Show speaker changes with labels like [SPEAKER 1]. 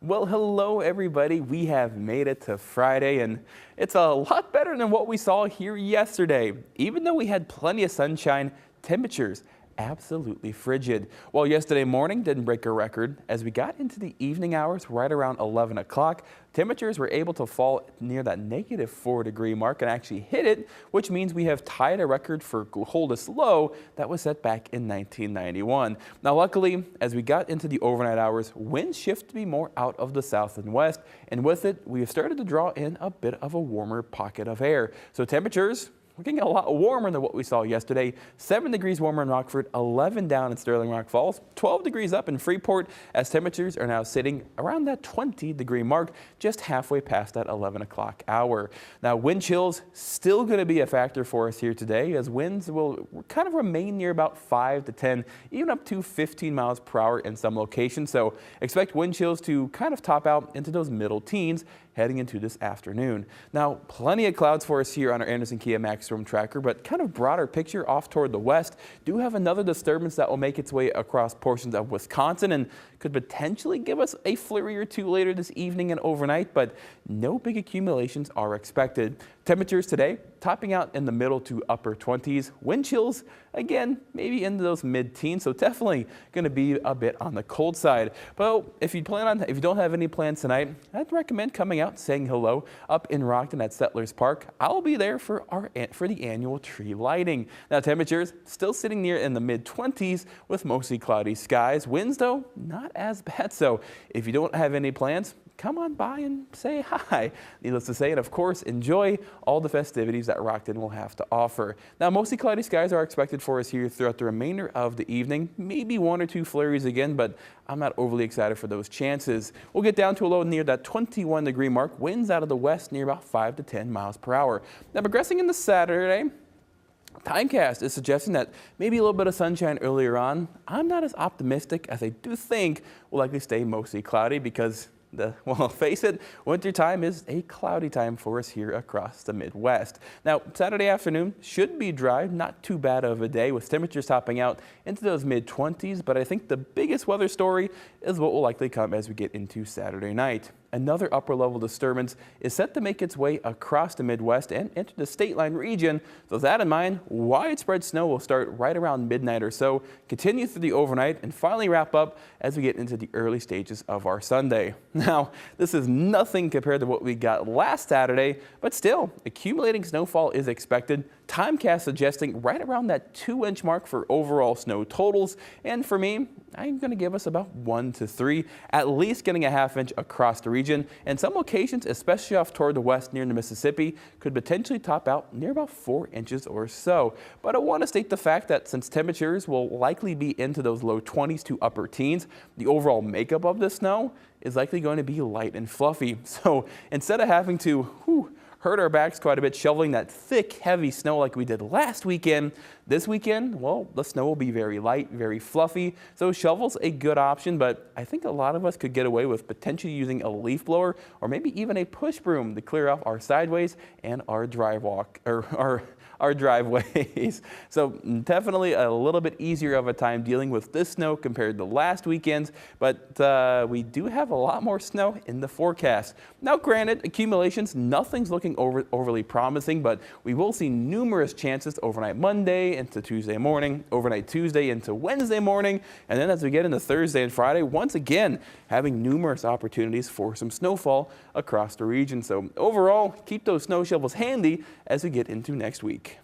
[SPEAKER 1] Well, hello everybody. We have made it to Friday and it's a lot better than what we saw here yesterday. Even though we had plenty of sunshine, temperatures absolutely frigid. Well, yesterday morning didn't break a record. As we got into the evening hours, right around 11 o'clock, temperatures were able to fall near that -4-degree mark and actually hit it, which means we have tied a record for coldest low that was set back in 1991. Now, luckily, as we got into the overnight hours, winds shift to be more out of the south and west, and with it, we have started to draw in a bit of a warmer pocket of air. So temperatures, we're getting a lot warmer than what we saw yesterday. 7 degrees warmer in Rockford, 11 down in Sterling Rock Falls, 12 degrees up in Freeport, as temperatures are now sitting around that 20-degree mark, just halfway past that 11 o'clock hour. Now, wind chills still going to be a factor for us here today, as winds will kind of remain near about 5 to 10, even up to 15 miles per hour in some locations. So expect wind chills to kind of top out into those middle teens heading into this afternoon. Now, plenty of clouds for us here on our Anderson Kia Max Storm Tracker, but kind of broader picture off toward the west. Do have another disturbance that will make its way across portions of Wisconsin and could potentially give us a flurry or two later this evening and overnight, but no big accumulations are expected. Temperatures today topping out in the middle to upper 20s. Wind chills, again, maybe into those mid-teens, so definitely going to be a bit on the cold side. But if you don't have any plans tonight, I'd recommend coming out, saying hello up in Rockton at Settlers Park. I'll be there for the annual tree lighting. Now, temperatures still sitting near in the mid-20s with mostly cloudy skies. Winds, though, not as bad. So if you don't have any plans, come on by and say hi. Needless to say, and of course, enjoy all the festivities that Rockton will have to offer. Now, mostly cloudy skies are expected for us here throughout the remainder of the evening. Maybe 1 or 2 flurries again, but I'm not overly excited for those chances. We'll get down to a low near that 21-degree mark. Winds out of the west near about 5 to 10 miles per hour. Now, progressing into Saturday, Timecast is suggesting that maybe a little bit of sunshine earlier on. I'm not as optimistic, as I do think we'll likely stay mostly cloudy because well, face it, winter time is a cloudy time for us here across the Midwest. Now, Saturday afternoon should be dry, not too bad of a day with temperatures topping out into those mid-20s, but I think the biggest weather story is what will likely come as we get into Saturday night. Another upper level disturbance is set to make its way across the Midwest and enter the state line region. So with that in mind, widespread snow will start right around midnight or so, continue through the overnight, and finally wrap up as we get into the early stages of our Sunday. Now, this is nothing compared to what we got last Saturday, but still, accumulating snowfall is expected. Timecast suggesting right around that 2-inch mark for overall snow totals. And for me, I'm going to give us about 1 to 3, at least getting a ½ inch across the region. And some locations, especially off toward the west near the Mississippi, could potentially top out near about 4 inches or so. But I want to state the fact that since temperatures will likely be into those low 20s to upper teens, the overall makeup of the snow is likely going to be light and fluffy. So instead of having to hurt our backs quite a bit shoveling that thick, heavy snow like we did last weekend, this weekend, well, the snow will be very light, very fluffy. So shovel's a good option, but I think a lot of us could get away with potentially using a leaf blower or maybe even a push broom to clear off our sideways and our our driveways. So definitely a little bit easier of a time dealing with this snow compared to last weekend's, but we do have a lot more snow in the forecast. Now, granted, accumulations, nothing's looking overly promising, but we will see numerous chances overnight Monday into Tuesday morning, overnight Tuesday into Wednesday morning, and then as we get into Thursday and Friday, once again, having numerous opportunities for some snowfall across the region. So overall, keep those snow shovels handy as we get into next week.